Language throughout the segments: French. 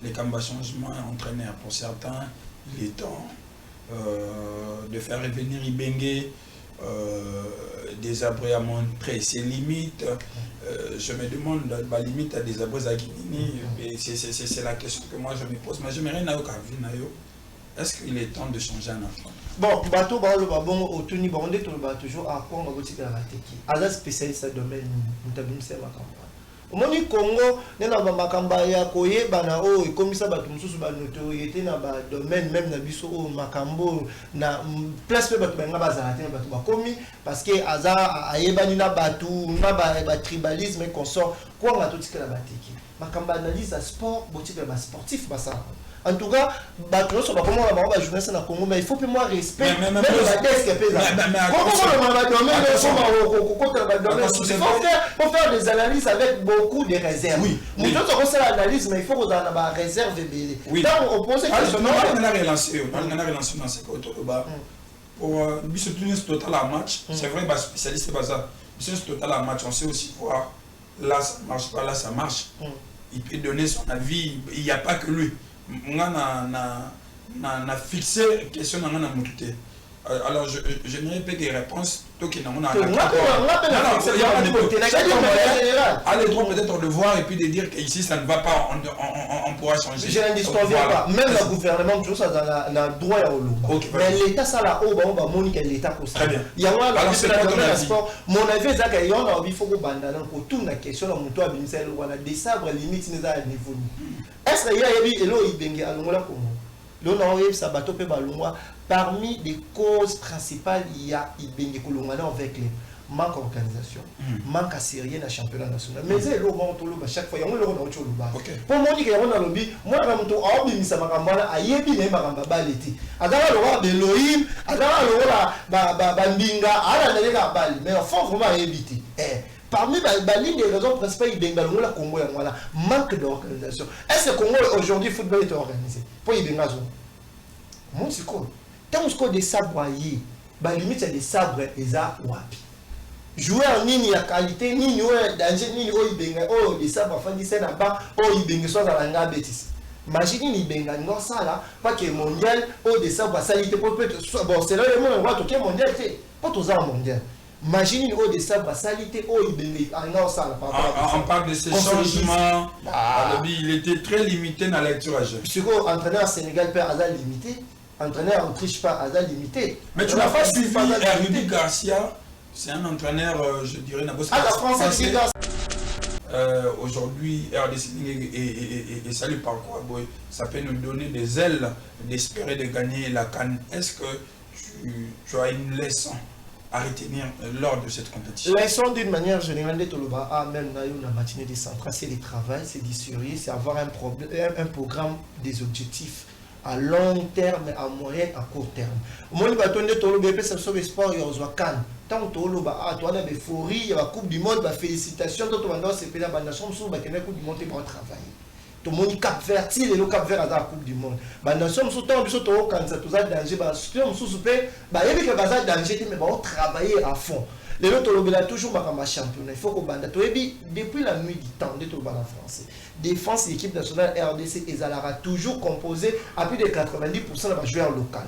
les combats changements entraîneurs. Pour certains, il est temps de faire revenir Ibenge, des abris à montrer ses limites. Je me demande la limite à des abris à Guinée. C'est la question que moi je me pose. Mais je me rien à est-ce qu'il est temps de changer un enfant? Bon, bateau, bon, au Tuni, bon, on est toujours à quoi on va dire la teki. Ada spécialiste à domaine, nous t'avons fait ma campagne. Au Moni Congo, nous avons ma campagne à Koye, Banao, et comme ça, bateau, nous sommes notoriété dans le domaine, même dans Bisso, Macambo, na place de bateau, n'a pas arrêté, bateau, commis, parce que Aza, Aébani, na bateau, na tribalisme et consort, quoi on a tout ce que la teki. Ma campagne analyse à sport, boutique sportif, bah ça. En tout cas, comment on va jouer ça dans le Congo, mais il faut que moi respect. Même la desk est pesante. Il faut faire des analyses avec beaucoup de réserves. Oui. Nous avons fait l'analyse, mais il faut qu'on ait une réserve. Oui. On pose une question. On a relancé dans ce côté. Pour Bissotounis total à match, c'est vrai, spécialiste c'est ça. Bissotounis total à match, on sait aussi voir là ça marche pas, là ça marche. Il peut donner son avis, il n'y a pas que lui. On a fixé la question dans mon tout. Alors je n'ai pas de réponse. Allez peut-être le voir et puis de dire qu'ici ça ne va pas, on pourra changer. Je n'en disconviens pas. Même le gouvernement, tout ça dans le droit à l'eau. Mais l'État, ça là, on va montrer que l'État pour ça. Très bien. Il y a un sport. Mon avis, c'est qu'il y a un faut que bandana pour toute la question de mon toit, des sabres limites n'est à niveau. Est-ce qu'il y a un elo Ibenge à l'Ongola Congo? L'on ça bateau peut ballonner. Parmi les causes principales, il y a Ibenge Kolongana avec les manque d'organisation, manque à sérieux dans le championnat national. Mais c'est le moment où chaque fois, il y a un euro dans le bas. Pour moi, il y a un lobby, moi, je suis en train de me faire un yebi ne maramba baleti. Adara le roi Belohim, adara le roi Bandinga, ala ne la balle. Mais il faut vraiment éviter. Parmi les des raisons principales, il y a un Congo manque d'organisation. Est-ce que le Congo aujourd'hui, le football est organisé? Pour y avoir mon psycho. Tant que des sabres, limite c'est des sabres et ça wapi. Jouer en ligne à qualité, ni danger, ni des sabres fan d'ici là-bas, il soit dans la bêtise. Imaginez Ibenga non ça là, pas que mondial, des sabres salité pour peut bon c'est là le monde on va toquer mondial, pas tous en mondial. Imaginez des sabres salité, non ça là. On parle de ces changements. Il était très limité dans la lecture à jeu. Psycho entraîneur Sénégal perd hasard limité. Entraîneur Autriche pas hasard limité. Mais tu n'as pas suivi Rudy Garcia, c'est un entraîneur, je dirais, français. Aujourd'hui, RDC et salut par quoi, ça peut nous donner des ailes d'espérer de gagner la CAN. Est-ce que tu as une leçon à retenir lors de cette compétition? Leçon d'une manière générale, même dans la matinée des centrales, c'est le travail, c'est d'assurer, c'est avoir un programme des objectifs à long terme, à moyen, à court terme. Moi, je vais le sport, il y a CAN. Tant que tu as des euphorie, il y a la Coupe du Monde, félicitations, tu as la nation, tu as la Coupe du Monde pour travailler. Tout le monde Cap Vert, il est le Cap Vert à la Coupe du Monde. La nation, tu as danger, mais on travailler à fond. Les autres, on a toujours un championnat. Il faut qu'on bande. Depuis la nuit du temps, on en français. Défense, l'équipe nationale RDC, ils aura toujours composé à plus de 90% de joueurs locaux.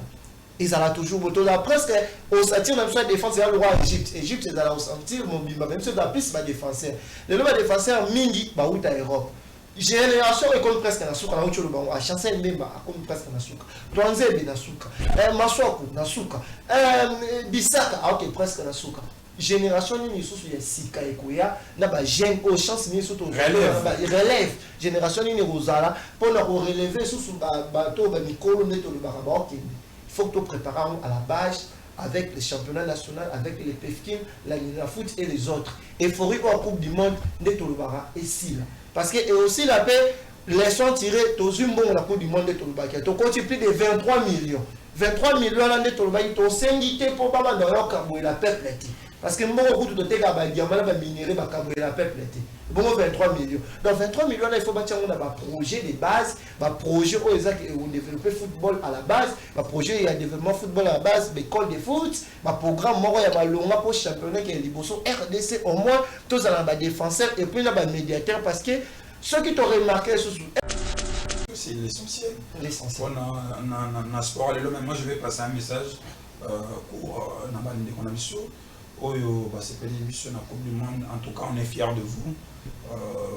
Ils aura toujours presque au satire même soit défense il y a le roi Égypte. Égypte ils allaient au sentir mon bimba même si la piste va défenseur. Les lois défenseurs mini ba outa Europe. Génération est comme presque na suka na ucho lubango a chance mbemba comme presque na suka. Twanze na suka. Maswaku na suka. Bisaka ok presque na suka. Génération ni sous ya sika ekoya na ba jeune au chance ni sous relève génération ni rozala pour na relever sous bateau ba mikolo neto le baraba ok. Il faut que tu prépares à la base avec les championnats nationaux, avec les PFKIM, la foot et les autres. Il faut que la Coupe du Monde de Tolubara et si là. Parce que et aussi la paix, les sont tirés, tu as une bonne la Coupe du Monde de Tolubara. Tu as plus de 23 millions. 23 millions de Tolubara, tu as syndiqué pour pas mal de leur et la peuple. Parce que moi, je suis un diamant, minéré, la peuple. Bon, 23 millions. Donc, 23 millions, il faut bâtir un projet de base, un projet où ils ont développé le football à la base, un projet il y a développement football à la base, l'école de foot, un programme, il y a un long pour championnat qui est libre. RDC, au moins, tous les défenseurs et puis les médiateurs, parce que ceux qui t'ont remarqué, c'est l'essentiel. L'essentiel. On a sport. Moi, je vais passer un message pour Nabandi Konabiso. Oyo, c'est pédivision la Coupe du Monde. En tout cas, on est fiers de vous.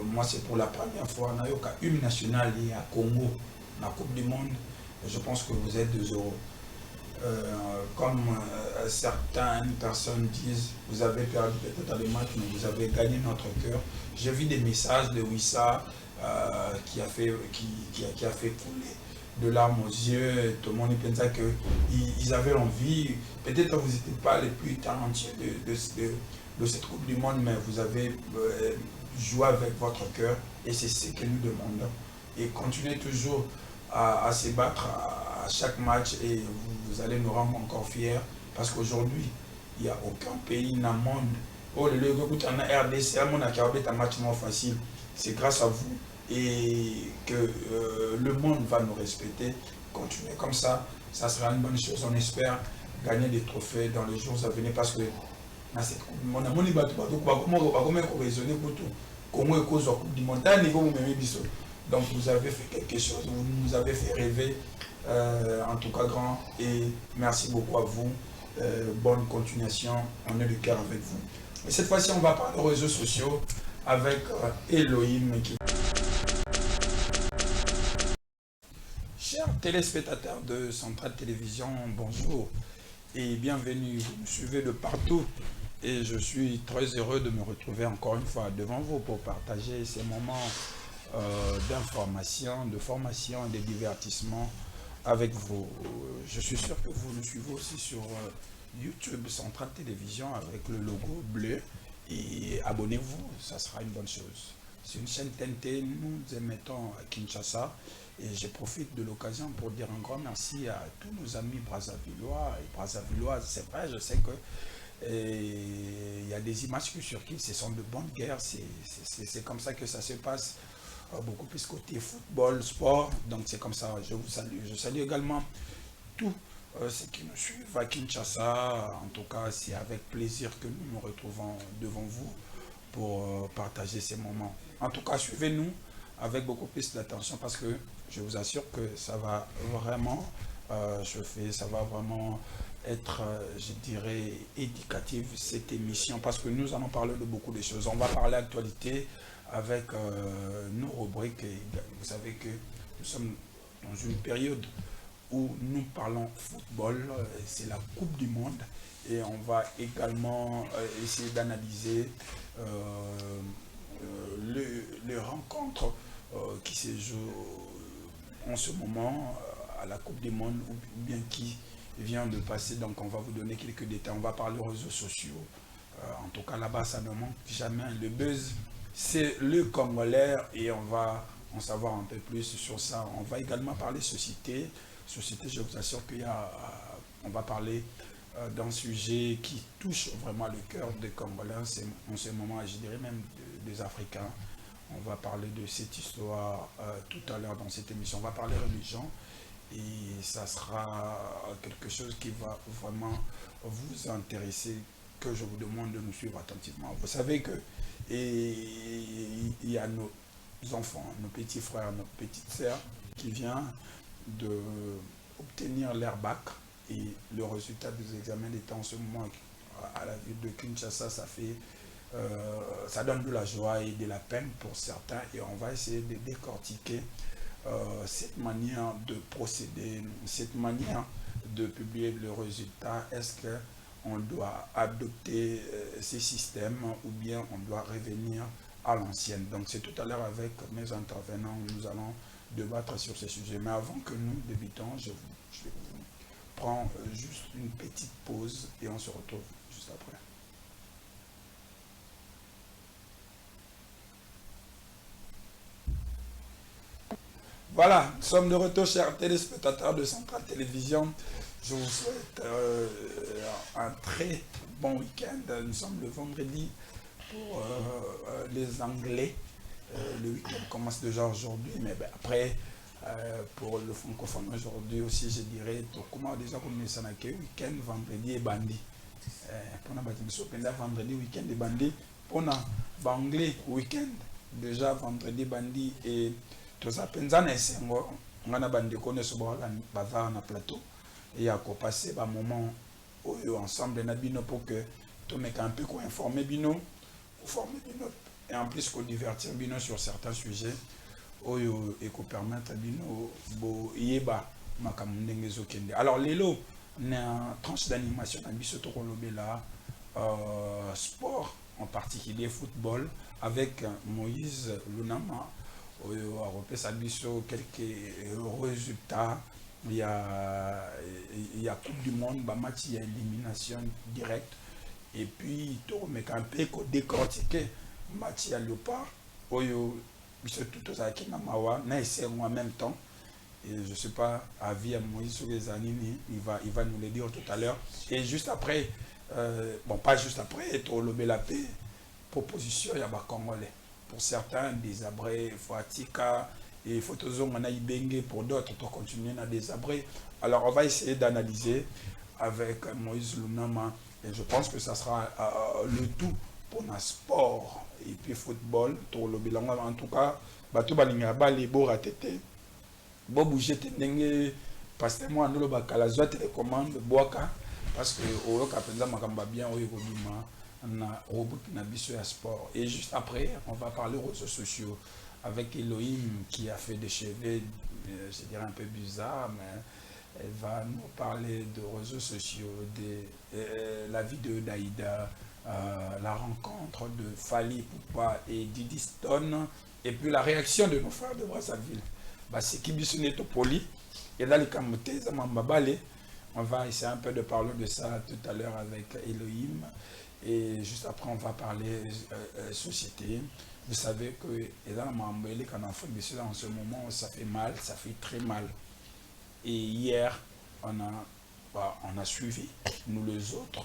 Moi, c'est pour la première fois. On a eu une nationale et à Congo, la Coupe du Monde. Je pense que vous êtes 2 euros. Comme certaines personnes disent, vous avez perdu peut-être les matchs, mais vous avez gagné notre cœur. J'ai vu des messages de Wissa qui a fait couler de larmes aux yeux. Tout le monde pensait qu'ils avaient envie. Peut-être vous n'étiez pas les plus talentueux de cette Coupe du Monde, mais vous avez joué avec votre cœur et c'est ce que nous demandons. Et continuez toujours à se battre à chaque match et vous allez nous rendre encore fiers parce qu'aujourd'hui, il n'y a aucun pays dans le monde. Oh, le groupe en RDC, un match moins facile. C'est grâce à vous et que le monde va nous respecter. Continuez comme ça, ça sera une bonne chose. On espère gagner des trophées dans les jours à venir parce que dans cette Coupe du Monde, donc vous avez fait quelque chose, vous nous avez fait rêver, en tout cas grand, et merci beaucoup à vous. Bonne continuation, on est de cœur avec vous. Et cette fois-ci, on va parler aux réseaux sociaux avec Elohim. Chers téléspectateurs de Centrale Télévision, bonjour et bienvenue. Vous me suivez de partout et je suis très heureux de me retrouver encore une fois devant vous pour partager ces moments d'information, de formation et de divertissement avec vous. Je suis sûr que vous nous suivez aussi sur YouTube Centrale Télévision avec le logo bleu et abonnez-vous, ça sera une bonne chose. C'est une chaîne TNT, nous émettons à Kinshasa et je profite de l'occasion pour dire un grand merci à tous nos amis brassavillois et brassavilloises. C'est vrai, je sais que il y a des images sur qui ce sont de bonnes guerres, c'est comme ça que ça se passe. Beaucoup plus côté football, sport, donc c'est comme ça, je vous salue. Je salue également tous ceux qui nous suivent à Kinshasa. En tout cas, c'est avec plaisir que nous nous retrouvons devant vous pour partager ces moments. En tout cas, suivez-nous avec beaucoup plus d'attention parce que je vous assure que ça va vraiment ça va vraiment être, je dirais, éducative cette émission parce que nous allons parler de beaucoup de choses. On va parler actualité avec nos rubriques. Et vous savez que nous sommes dans une période où nous parlons football, c'est la Coupe du Monde et on va également essayer d'analyser les rencontres qui se jouent en ce moment à la Coupe du Monde ou bien qui vient de passer. Donc on va vous donner quelques détails, on va parler aux réseaux sociaux. En tout cas là-bas ça ne manque jamais. Le buzz c'est le Congolais et on va en savoir un peu plus sur ça. On va également parler société. Société, je vous assure qu'on va parler d'un sujet qui touche vraiment le cœur des Congolais. C'est en ce moment, je dirais même des Africains. On va parler de cette histoire tout à l'heure dans cette émission. On va parler religion et ça sera quelque chose qui va vraiment vous intéresser, que je vous demande de nous suivre attentivement. Vous savez que il y a nos enfants, nos petits frères, nos petites sœurs qui viennent d'obtenir leur bac et le résultat des examens d'État en ce moment à la ville de Kinshasa, ça donne de la joie et de la peine pour certains et on va essayer de décortiquer cette manière de procéder, cette manière de publier le résultat. Est-ce qu'on doit adopter ces systèmes ou bien on doit revenir à l'ancienne? Donc c'est tout à l'heure avec mes intervenants, nous allons débattre sur ces sujets. Mais avant que nous débutons, je prends juste une petite pause et on se retrouve juste après. Voilà, nous sommes de retour, chers téléspectateurs de Centrale Télévision. Je vous souhaite un très bon week-end. Nous sommes le vendredi pour les Anglais. Le week-end commence déjà aujourd'hui, mais ben, après, pour le francophone aujourd'hui aussi, je dirais, comment déjà comme ça n'a que week-end, vendredi et bandi. Pour la vendredi, week-end et bandi. Pour l'anglais, week-end, déjà vendredi, bandi et toza penza na esengo ngana bandeko ne sobola baza na plateau et à passer ba moment ensemble na bino pour que to mec un peu informer bino former bino et en plus qu'on divertir bino sur certains sujets oyo et qu'on permettre bino bo yeba makamundenge zokende. Alors lelo na tranche d'animation na biso to kolobela sport en particulier football avec Moïse Lunama oyo a repéré biso quelques résultats. Il y a Coupe du Monde, bah match il y a élimination directe et puis tout mais quand peu qu'on décortiquer match il y a Léopard oyo biso tout ça qui na mawa na essayer en même temps et je sais pas avis à Moïse sur les années il va nous le dire tout à l'heure et juste après bon pas juste après tout le la paix proposition il y a ba congolais pour certains des abrés Fatika et Photozone on a Ibenge pour d'autres pour continuer à désabrer. Alors on va essayer d'analyser avec Moïse Lunama et je pense que ça sera le tout pour le sport et puis football pour le bilan en tout cas bato balinga ba les beaux ratété bo bouger tendenge parce que moi nous le bakalazo télécommande boaka parce que au kapenza makamba bien o yobima na robot na biso ya sport et juste après on va parler aux réseaux sociaux avec Elohim qui a fait des cheveux, je dirais un peu bizarre, mais elle va nous parler de réseaux sociaux, de la vidéo d'Aïda, la rencontre de Fali Poupa et Didi Stone, et puis la réaction de nos frères de Brazzaville. Bah, c'est Kibisuneto Poli, et là, les Kamoté, on va essayer un peu de parler de ça tout à l'heure avec Elohim, et juste après, on va parler société. Vous savez que en ce moment, ça fait mal, ça fait très mal. Et hier, on a suivi, nous les autres,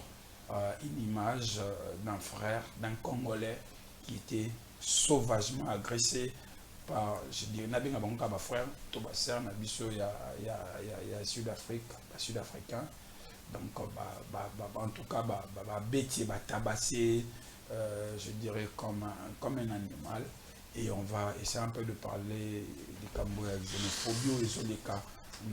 une image d'un frère, d'un Congolais qui était sauvagement agressé par, je dirais, un frère, il y a Sud-Africain. Donc, en tout cas, bêtier, tabassé. Je dirais comme un animal et on va essayer un peu de parler du Cambodge, de xénophobie et sur les cas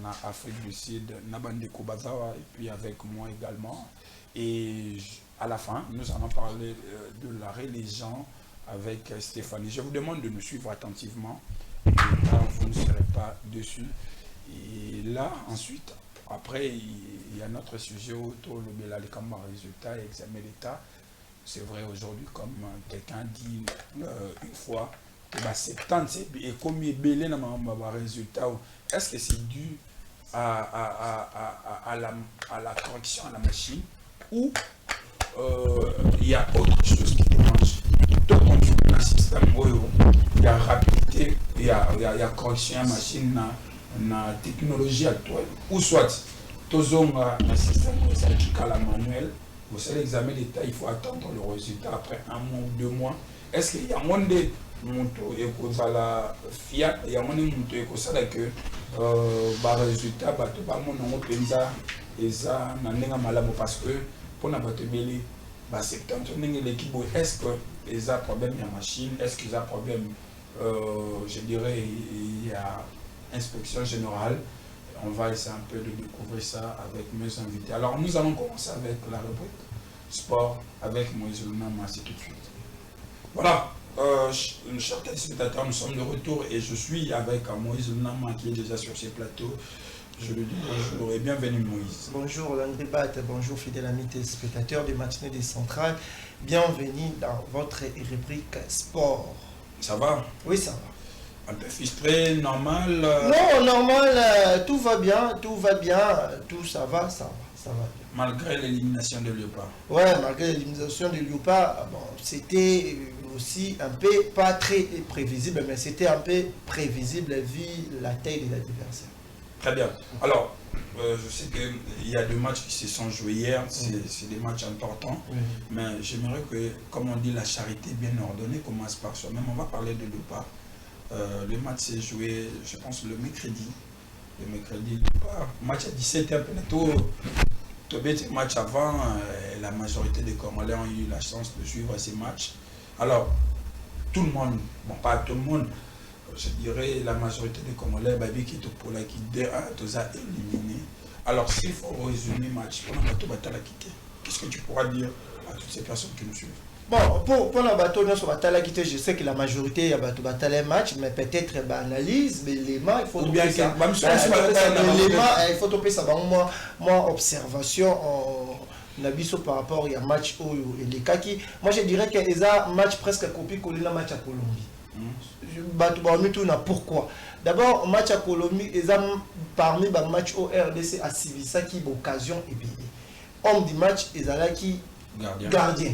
en Afrique du Sud, Nabande Kobazawa et puis avec moi également et à la fin nous allons parler de la religion avec Stéphanie. Je vous demande de nous suivre attentivement car vous ne serez pas dessus et là ensuite après il y a notre sujet autour de la résultat et examen d'état. C'est vrai aujourd'hui, comme quelqu'un dit une fois, que 70 et comme il est belé dans le résultat, est-ce que c'est dû à la correction à la machine ou il y a autre chose qui dérange? Donc on dit que le système, il y a rapidité, il y a correction à la machine, la technologie actuelle, ou soit, tous ont un système qui est manuel. Vous savez, l'examen d'état, il faut attendre le résultat après 1 mois ou 2 mois. Est-ce qu'il y a un monde de moto et que la fiat, il y a un monde de moto et que ça que le résultat, tout le monde a pensa et ça n'a malade parce que pour n'a pas te mêler, c'est quand on est l'équipe, est-ce qu'il y a un problème de machine, est-ce qu'il y a un problème, je dirais, il y a inspection générale. On va essayer un peu de découvrir ça avec mes invités. Alors nous allons commencer avec la rubrique sport avec Moïse Lunama, c'est tout de suite. Voilà, chers téléspectateurs, nous sommes de retour et je suis avec Moïse Lunama qui est déjà sur ces plateaux. Je lui dis bonjour et bienvenue Moïse. Bonjour Landry Bat, bonjour fidèles amis téléspectateurs des matinées des centrales. Bienvenue dans votre rubrique sport. Ça va? Oui, ça va. Un peu frustré, normal Non, normal, tout va bien, tout ça va bien. Malgré l'élimination de Léopard. Ouais, malgré l'élimination de Léopard, bon, c'était aussi un peu, pas très prévisible, mais c'était un peu prévisible vu la taille de l'adversaire. Très bien. Alors, je sais qu'il y a 2 matchs qui se sont joués hier, c'est des matchs importants, mais j'aimerais que, comme on dit, la charité bien ordonnée commence par soi-même. On va parler de Léopard. Le match s'est joué, je pense, le mercredi. Le match à 17h, peut-être match avant, la majorité des Congolais ont eu la chance de suivre ces matchs. Alors, tout le monde, bon pas tout le monde, je dirais la majorité des Congolais, Babi qui est pour la qui nous a éliminé. Alors s'il faut résumer le match, qu'est-ce que tu pourras dire à toutes ces personnes qui nous suivent? Bon, pour la bateau, je sais que la majorité y a battu match, mais peut-être analyse, mais l'élément, il faut bien ça. Il faut topper ça. Moi, observation Nabiso par rapport à match et les Kaki. Moi, je dirais que c'est un match presque copie-collé le match à Colombie. Pourquoi? D'abord, match à Colombie, parmi les matchs au RDC à Sivisa qui a occasion et bien. Homme du match, ils ont qui gardien.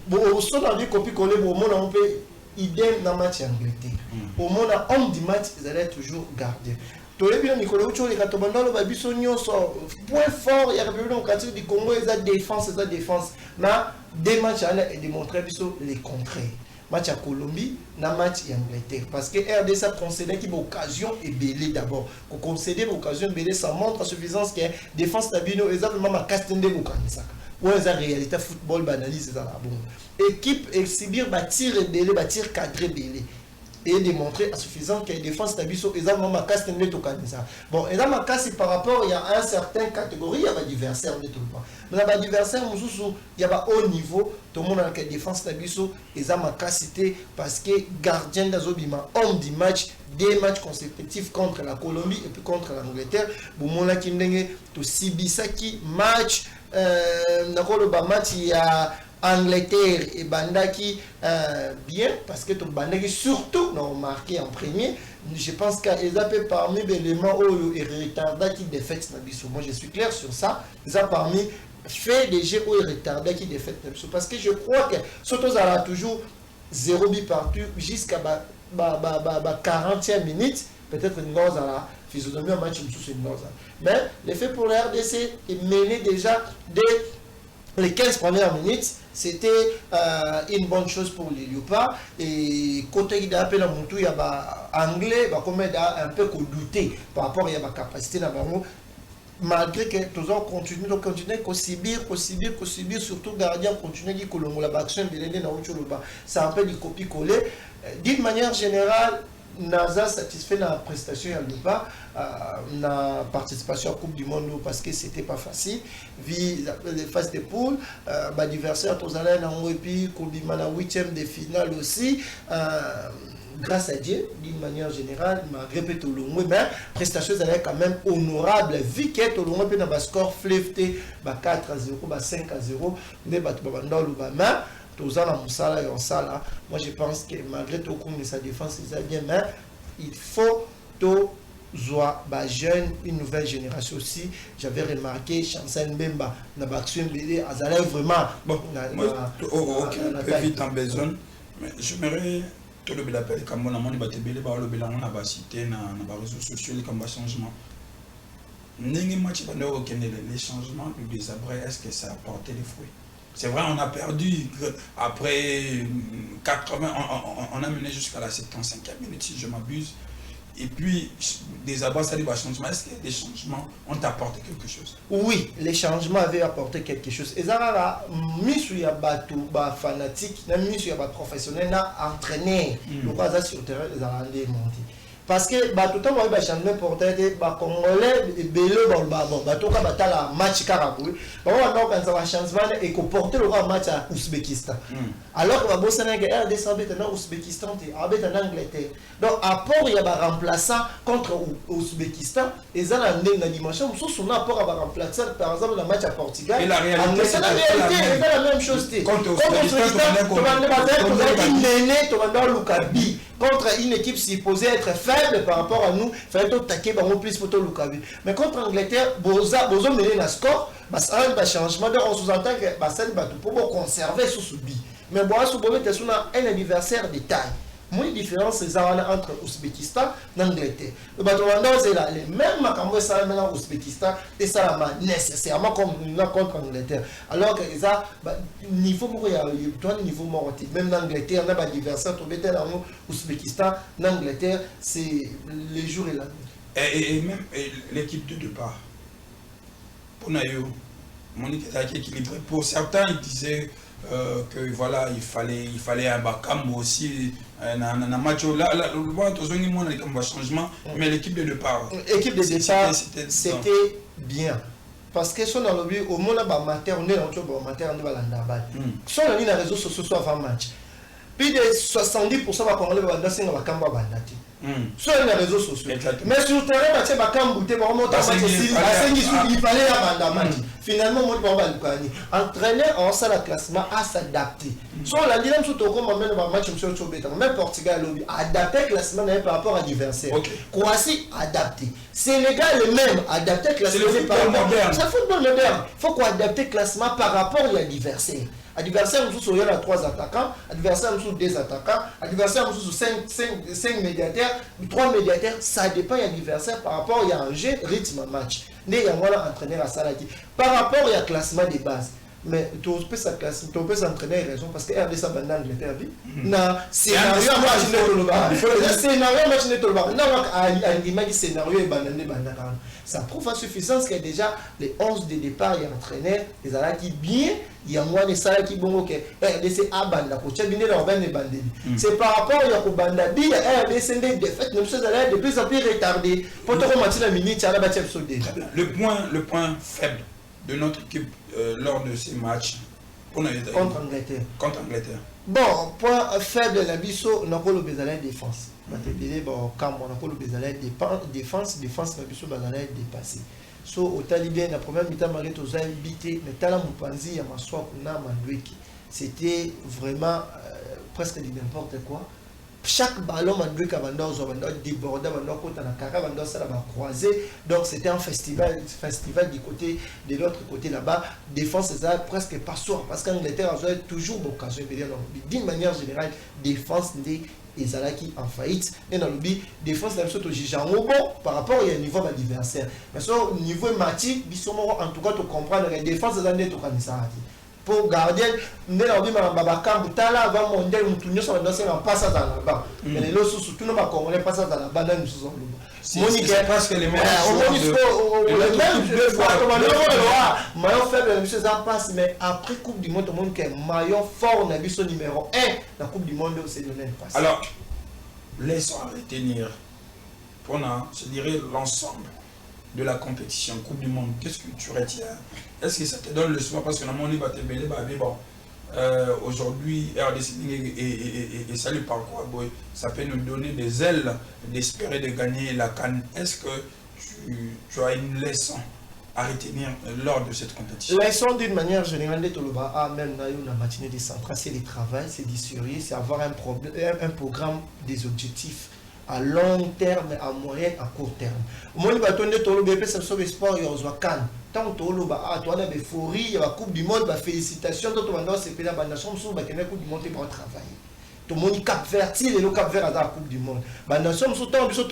Bon, au son de copie-collé, on peut idem dans le match Angleterre. Au moment homme du match, ils allaient toujours gardien. Tout le monde Nicolas Ocho, les Katobandalo, Babisonio sont point fort. Il y a république démocratique du Congo, ils ont défense. Mais des matchs à démontrer les contraires. Match à Colombie, na match à Angleterre. Parce que RDC a concédé qu'il y a une occasion et belé d'abord. Pour concéder une occasion et belé, ça montre à suffisance que la défense d'Abino, exactement ma casse-tende Boukanisa. Ou en réalité, football banalise dans la bombe. Équipe exhibir, tir et belé, tir cadré belé. Et démontrer à suffisance que la défense d'Abisso est ma casse-tende Boukanisa. Bon, et là, ma casse, par rapport, il y a une certaine catégorie, il y a des adversaires de tout le monde. Mais dans l'adversaire, il y a un haut niveau, tout le monde a la défense d'Abisso, et ça ma capacité parce que gardien d'Azobima, homme du match, des matchs consécutifs contre la Colombie et puis contre l'Angleterre. Boumola Kindenge, tout Sibisaki, match, match, il y a Angleterre et Bandaki bien, parce que tout Bandaki surtout n'ont marqué en premier. Je pense qu'ils ont parmi les éléments où ils retardent qui défaitent Nabiso. Moi je suis clair sur ça. Ils ont parmi fait des jeux où ils retardent qui défaitent Nabiso. Parce que je crois que surtout ça a toujours 0 but partout jusqu'à 40e minute. Peut-être une gauze à la physionomie en match c'est une gauze. Mais l'effet pour la RDC est mené déjà dès les 15 premières minutes. C'était une bonne chose pour les Léopards. Et côté de l'appel à Moutou, il y a anglais, un peu douté par rapport à la capacité d'Abango. Malgré que tout le monde continue à subir, surtout gardien continue à Colombo, la action de l'aider dans le bas. C'est un peu du copier-coller. D'une manière générale, NASA satisfait la prestation à l'UPA, la participation à la Coupe du Monde parce que c'était pas facile. Vu les phases de poule, l'adversaire Tozala et puis Koubima la 8e de finale aussi. Grâce à Dieu, d'une manière générale, malgré tout le monde, mais prestation est quand même honorable. Vu que tout le monde a un score flefté, 4-0, 5-0, mais moi je pense que malgré tout comme sa défense c'est bien, mais il faut tout jeune, une nouvelle génération aussi. J'avais remarqué Chansen Bemba na Baxun Bélé Azalé vraiment bon vite en besoin, mais j'aimerais tout le l'appel comme on a mon batté Bélé ba le bilan on a ba cité na réseaux sociaux comme changement n'engue match ba no les changements du désabré, est-ce que ça a porté des fruits? C'est vrai, on a perdu après 80, on a mené jusqu'à la 75e minute si je m'abuse. Et puis, des abats, ça dit changement. Est-ce que les changements ont apporté quelque chose? Oui, les changements avaient apporté quelque chose. Et ça va, mis sur les fanatiques, mis sur les professionnels, entraînés. Le cas sur le terrain, les Arlandais montés. Parce que tout le temps, on va changer porter des Congolais et Belé, tout le match Karaboué. On va faire un changement et qu'on porte le match à Ouzbékistan. Alors que le Sénégal est descendu en Ouzbékistan et en Angleterre. Donc, apport, il y a un remplaçant contre Ouzbékistan. Et ça, dans la dimension, son apport à remplacer, par exemple, le match à Portugal. Et la réalité, c'est la même chose. Contre Ouzbékistan, contre une équipe supposée être faible par rapport à nous, il fallait attaquer plus pour tout le. Mais contre Angleterre, Bozo mené un score, ça a un changement. On sous-entend que ça pour conserver ce but. Mais Bozo est un adversaire de taille. Moins différence c'est entre Ouzbékistan et l'Angleterre. Le bateau c'est là, les mêmes macambres ça maintenant Ouzbékistan et ça nécessairement comme contre l'Angleterre. Alors que ça niveau pour il y a niveau mortel. Même l'Angleterre on a des adversaires tombés dans Ouzbékistan, l'Angleterre c'est les jours et la nuit. Et même l'équipe de départ. Pour Nayo, Monique est équilibré. Pour certains ils disaient que voilà il fallait un Bakam aussi na match là le bon tozongi mona comme changement mais l'équipe de départ c'était bien parce que son lobby au mona ba mater on est dans le ba mater on va landa ba son na les réseaux sociaux avant match plus de 70% va congolais ba ndasi nga bakamba ba ndati sur les réseaux sociaux mais sur le terrain ba tsheba kambute ba remonter il fallait abandonner match finalement moi ba lukani entraîneur en salle classement à s'adapter sur la ligne tout au comme même ba match sur Tchobeta même Portugal lobby adapter classement par rapport à l'adversaire Croatie adapté Sénégal le même adapter classement par rapport c'est football moderne faut qu'on adapter classement par rapport à l'adversaire adversaire nous il y a 3 attaquants adversaire nous 2 attaquants adversaire nous 5 médiateurs 3 médiateurs ça dépend de l'adversaire par rapport il y a un jeu rythme match né ya voilà entraîneur à Salaki par rapport il y a classement de base mais tu peux ça classe tu peux s'entraîner raison parce que RDC bande Angleterre na scénario match ne toloba scénario match ne toloba na l'image scénario et bandane bandaka ça prouve à suffisance que déjà les 11 de départ il y a entraîneur les alaki bien il y a moins de ça qui bon OK RDC a banda ko tchabine la bande bandeli c'est par rapport il y a ko banda bi RDC des défaites nous sommes allés de plus en plus retardés pour te remonter la minute à la bâtie déjà le point faible de notre équipe lors de ces matchs contre Angleterre. Bon, point faible la biso na ko le bezala défense. Matebele bon quand on a ko le bezala défense la biso bazala dépassé. So au talibien la première mi-temps malgré tous habité mais tala mupanzi ya maswa kuna mandweki. C'était vraiment presque du n'importe quoi. Chaque ballon mandweki abanda débordé abanda kota na kaka abanda ça va croiser donc c'était un festival du côté de l'autre côté là-bas défense ça presque pas soir parce qu'Angleterre a toujours l'occasion d'une manière générale défense des ezalaki en faillite et dans le but défense la chose au bon par rapport au niveau de l'adversaire mais au niveau match en tout cas tu comprends la défense ça n'est tout ça pour garder ne la bi ma babaka butala avant mondial mutunyo so dans en passe à la bas mais les autres surtout nos congolais passe à la bas dans nous Monique parce que les meilleurs maillot faible monsieur ça passe mais après coupe du monde tout le monde que maillot fort na biso numéro 1 la coupe du monde c'est Lionel Messi. Alors laissons retenir pour je dirais l'ensemble de la compétition Coupe du Monde. Qu'est-ce que tu retiens? Est-ce que ça te donne le soin parce que dans mon livre bon aujourd'hui RDC et salut par quoi ça peut nous donner des ailes d'espérer de gagner la CAN. Est-ce que tu as une leçon à retenir lors de cette compétition? Leçon d'une manière générale de Toloba même dans la matinée des centrales, c'est le travail, c'est d'assurer, c'est avoir un programme des objectifs à long terme, à moyen, à court terme. Moi, je vais te dire que le sport est au Cannes. Tant que tu as une euphorie, il y a la Coupe du Monde, félicitations, tu as fait la nation, tu as fait la Coupe du Monde pour travailler. Tout le monde Cap Vert, si le Cap Vert a la Coupe du Monde. La nation, tu as fait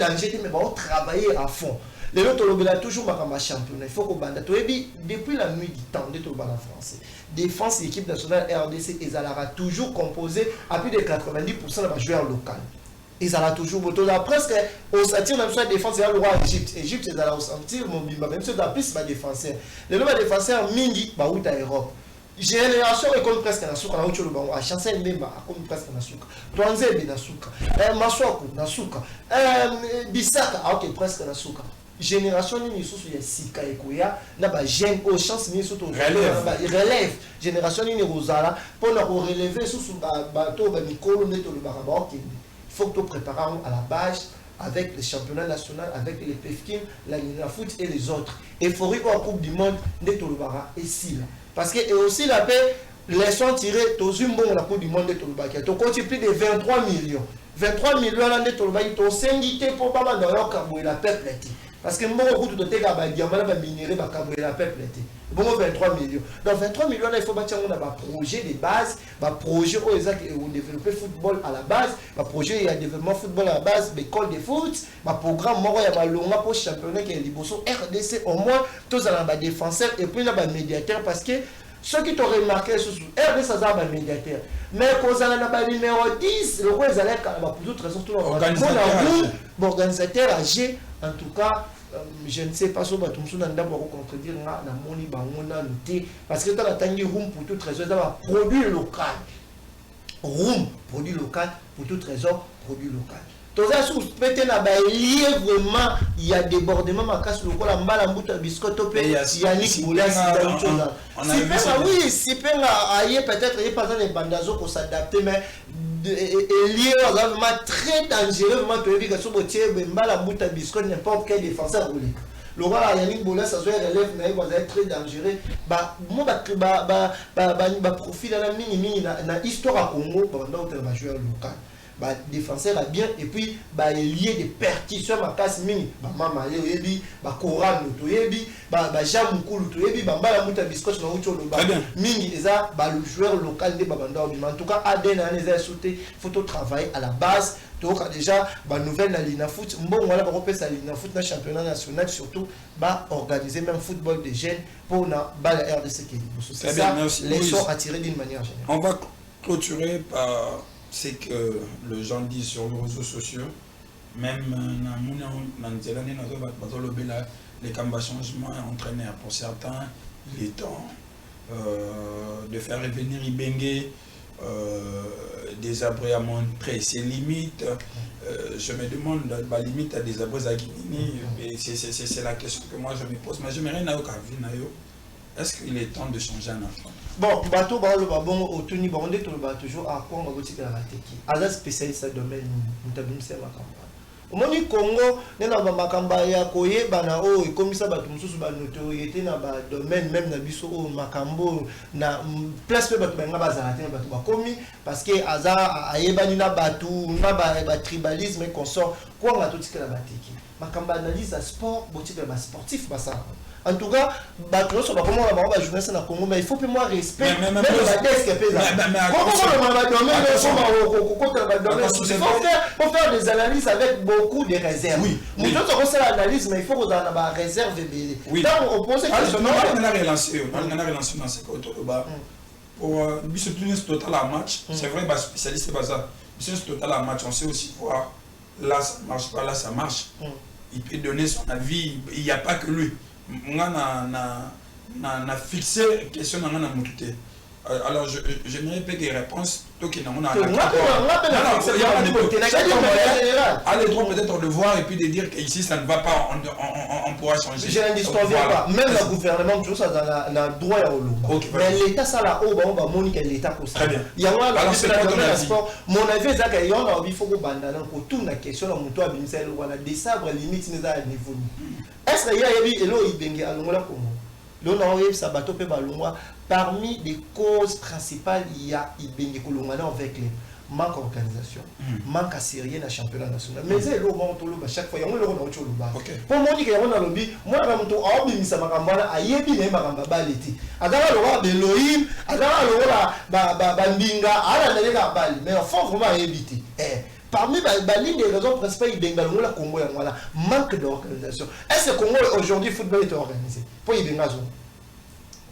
danger, mais on travailler à fond. Les autres, on a toujours ma championnat. Il faut qu'on bande. Depuis la nuit du temps, de tout le français. Défense, l'équipe nationale RDC, ils allaient toujours composer à plus de 90% de joueurs locaux. Ils allaient toujours presque au sentir même sur la défense, il y a le roi Égypte. Égypte, ils allaient au sentir mon bimba, même si on a plus de défenseurs. Les nouveaux défenseurs, Mingi, où tu Europe. Génération est comme presque na souka na ucholo bango a chance mbemba a comme presque na souka Twanzebe na souka Maswaku na souka Bisaka a ok presque na souka génération ni sous ya sika ekoya na ba jeune au chance ni surtout relève génération ni rozala pour na relever sous bateau ba mikolo neto le baraba ok il faut que tu prépares à la base avec le championnat national avec les PFKIM la foot et les autres euphorie en coupe du monde neto le bara et si là parce que et aussi la paix leçon tirée tozumbo la coupe du monde de Tolobaki to compte plus de 23 millions là de Tolobaki to singité pour pas dans leur carbone la peuple parce que mon route de tega ba diamant ba minéré ba carbone la peuple bon 23 millions donc 23 millions là il faut bâtir on a un projet de base un projet où exact où développer football à la base un projet il y a développement football à la base école de foot un programme moro ya ba longa pour championnat qui est liboso RDC au moins tous à la défenseur et puis là ba médiateur parce que ceux qui t'ont remarqué sur RDC ça va médiateur mais quand on a le numéro 10 le roi Zalek pour d'autres raisons tout organisateur âgé en tout cas je ne sais pas si on va contredire na moni bangona noté parce que tu as tangi room pour tout trésor ça produit local room produit local pour tout trésor produit local tous ça sous pété na ba lié vraiment il y a débordement ma casse le la mbala mbuta biscotte pe Yannick Boulas oui si penga aille peut-être il pas les bandazo pour s'adapter mais lié vraiment très dangereux vraiment tu veux que ce botier mbala mbuta biscotte n'importe quel défenseur roulé le roi Yannick Boulas ça soit relève mais il va être très dangereux bah moi ba profil na mini na histoire à Congo pendant que va jouer local bah défenseur a bien et puis bah lié des percussions ma casse mini bah mama yebi bah Koran to yebi bah Jamukulu to yebi bah mbala muta biscotte na ucho lo bah mingi eza bah le joueur local de babanda en tout cas ADN eza sauté faut travailler à la base donc déjà bah nouvelle na Lina Foot bon voilà ba repès à Lina Foot na championnat national surtout bah organiser même football des jeunes pour na balle RDC qui c'est ça les sont attirés d'une manière générale. On va clôturer par c'est que les gens disent sur les réseaux sociaux, même les cambas changements entraîneurs pour certains, il est temps de faire revenir Ibenge, des abris à montrer ses limites. Je me demande la limite à des abris à Guinée, et c'est la question que moi je me pose. Mais je me rends est-ce qu'il est temps de changer un enfant? Bon, bateau ba le bon otuni ba onde to ba toujours à quoi on va tirer la teki. Aza spécialiste dans domaine mutabim c'est makamba. Omoni Congo nena ba makamba ya koyeba na o ekomisa bato mususu ba notoriété na ba domaine même na biso o makambo na place pe bato benga bazala te bato ba komi parce que aza ayebani na bato na ba tribalisme et consort quoi on va tout tirer la teki. Makamba analyse à sport botika ba sportif ba ça. En tout cas, comment on va jouer ça dans le Congo, mais il faut que moi respect. Même la tête qui est faite. Il faut faire des analyses avec beaucoup de réserves. Oui. Nous autres, on fait l'analyse, mais il faut qu'on ait des réserves. Oui. Donc, on pose cette question. On a relancé dans ce côté. Pour discipliner ce total à match, c'est vrai, spécialiste, c'est ça. Ce total à match, on sait aussi voir là, ça marche pas, là, ça marche. Il peut donner son avis, il n'y a pas que lui. On a fixé la question dans la montée. Alors, je n'aurais pas des réponses. Donc, on a les droits peut-être de voir et puis de dire qu'ici ça ne va pas, on pourra changer. Je n'en disconviens pas. Même le gouvernement, tout ça, dans le droit à l'eau. Mais l'État, ça là, on va montrer que l'État pour ça. Très bien. Alors, c'est pas comme sport. Mon avis, c'est qu'il y a un faut qu'on bande pour toute la question, on doit des sabres limites, mais à niveau. Est-ce qu'il y a un elo Ibenge à l'Ongola Congo? L'on Sabato pe balongwa parmi les causes principales il y a Ibenge Kolongana avec les manque d'organisation, manque à sérieux dans le championnat national. Mais c'est le moment où chaque fois il y a un euro dans le bas. Pour moi dire qu'il y a un lobby, moi je me trouve à Bimisa Makambala à Yebi ne Makamba l'été. Adara le roi Beloïm, Adara le roi Bandinga, Ala ne la balle, mais il faut vraiment éviter. Parmi les des raisons principales, il y a le Congo, manque d'organisation. Est-ce que le Congo aujourd'hui, le football est organisé? Pour y venir à zone.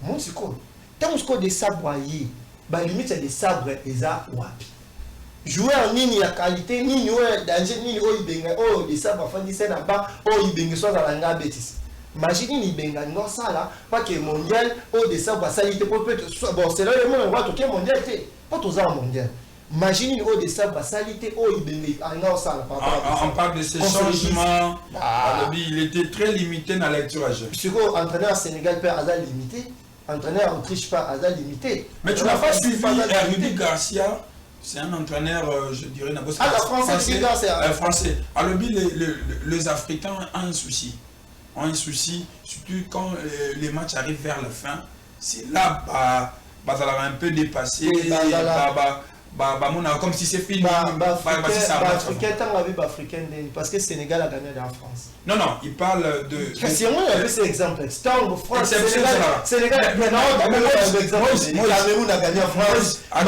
Mon psycho. Tant que des sabres, limite c'est des sabres et ça wapi. Jouer en ligne, il y a qualité, ni danger, ni des sabres, enfin, c'est là-bas, il soit dans la bêtise. Imaginez Ibenga non ça là, pas que mondial, des sabres, ça il bon, c'est là le monde, on va toquer mondial, pas tous en mondial. Imaginez des sabres, salité, on parle de ces changements. Il était très limité dans la lecture. Puisque entraîneur Sénégal peut avoir limité, entraîneur Autriche pas avoir limité. Mais tu n'as pas suivi Rudy Garcia, c'est un entraîneur, je dirais, français. Alors, les Africains ont un souci. Surtout quand les matchs arrivent vers la fin. C'est là, ça va un peu dépasser. Comme si c'est fini. Parce que le Sénégal a gagné en France. Non, il parle de. Si on a vu cet exemple, France, Sénégal a gagné en France. La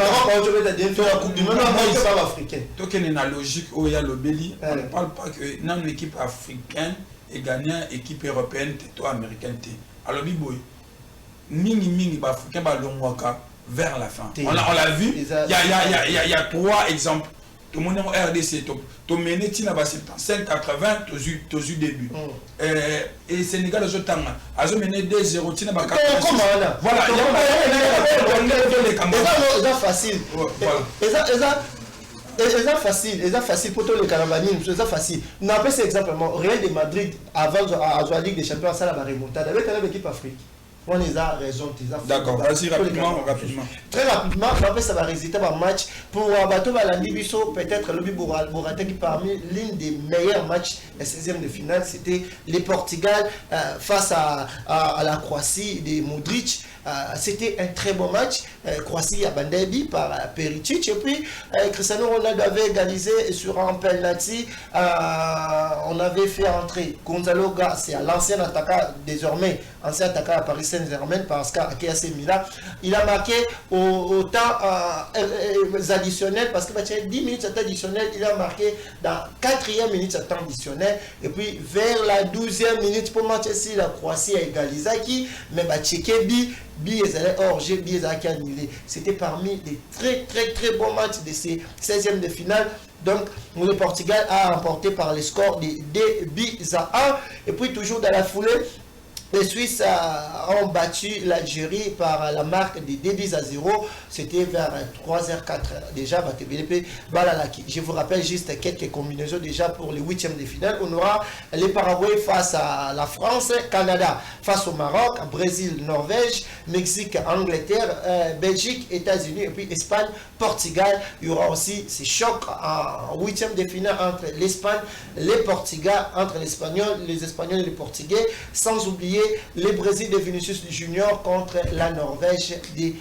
Coupe du Monde, africaine. Donc, il y a une logique où il y a le Béli. On ne parle pas que une équipe africaine est gagnée, équipe européenne, toi américaine. Alors, Biboy, Mingi, Africain, vers la fin. On l'a vu, il y a 3 exemples. tout le monde en RDC, tu mené Tina 75-80, tu as eu début. Et Sénégal, je t'en ai mené 2-0, Tina 80. Voilà, c'est facile. C'est facile pour tous les Caravaniers, c'est facile. Nous appelons cet exemple, Real de Madrid, avant de la Ligue des Champions, ça la remontada avec l'équipe Afrique. On a raison. D'accord, vas-y rapidement. Très rapidement, après ça va résulter un match pour Bato Balandi Bisso, peut-être le Bourata qui parmi l'une des meilleurs matchs la 16e de finale, c'était le Portugal face à la Croatie de Modric. C'était un très bon match. Croatie a bandé par Perisic et puis Cristiano Ronaldo avait égalisé sur un penalty. On avait fait entrer Gonzalo Garcia, l'ancien attaquant désormais, ancien attaquant à Paris Saint-Germain parce qu'à AC Milan, il a marqué au temps additionnel parce que 10 minutes à temps additionnel, il a marqué dans 4e minute à temps additionnel et puis vers la 12e minute pour Manchester la Croatie a égalisé qui mais Tchéquie c'était parmi les très bons matchs de ces 16e de finale. Donc le Portugal a remporté par le score de 2-1 et puis toujours dans la foulée les Suisses ont battu l'Algérie par la marque de 2-0. C'était vers 3h04 déjà. Je vous rappelle juste quelques combinaisons déjà pour les 8e de finale. On aura les Paraguay face à la France, Canada face au Maroc, Brésil, Norvège, Mexique, Angleterre, Belgique, États-Unis et puis Espagne, Portugal. Il y aura aussi ces chocs en 8e de finale entre l'Espagne, les Portugais, entre les Espagnols et les Portugais, sans oublier les Brésil de Vinicius Junior contre la Norvège de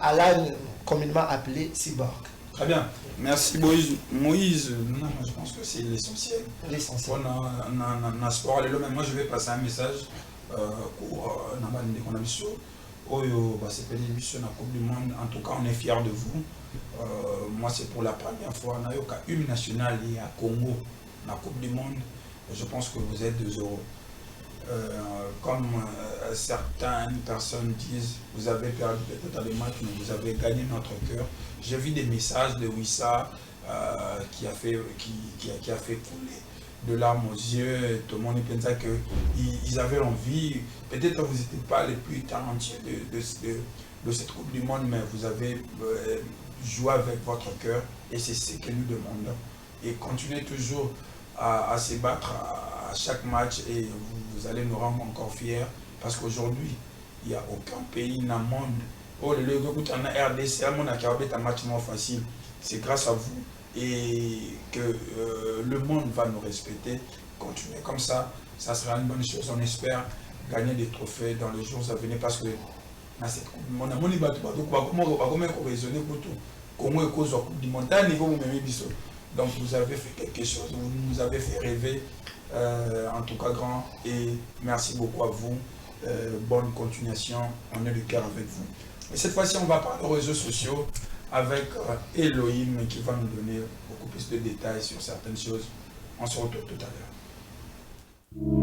Alan, communément appelé Cyborg. Très bien. Merci Moïse. Non, je pense que c'est l'essentiel. L'essentiel. On a sport. Moi, je vais passer un message pour Nabandekonabiso. C'est la Coupe du Monde. En tout cas, on est fiers de vous. Moi, c'est pour la première fois. On a eu une nationale à Congo, la Coupe du Monde. Je pense que vous êtes 2 euros. Comme certaines personnes disent, vous avez perdu peut-être les matchs, mais vous avez gagné notre cœur. J'ai vu des messages de Wissa qui a fait couler de larmes aux yeux. Tout le monde pensait qu'ils avaient envie. Peut-être que vous n'étiez pas les plus talentueux de cette Coupe du Monde, mais vous avez joué avec votre cœur et c'est ce que nous demandons. Et continuez toujours à se battre à chaque match et vous allez nous rendre encore fiers parce qu'aujourd'hui, il n'y a aucun pays dans le monde. Oh, le RDC, un match moins facile. C'est grâce à vous et que le monde va nous respecter. Continuez comme ça, ça sera une bonne chose. On espère gagner des trophées dans les jours à venir parce que dans cette Coupe du Monde, donc vous avez fait quelque chose, vous nous avez fait rêver, en tout cas grand, et merci beaucoup à vous. Bonne continuation, on est du cœur avec vous. Et cette fois-ci, on va parler aux réseaux sociaux avec Elohim qui va nous donner beaucoup plus de détails sur certaines choses. On se retrouve tout à l'heure.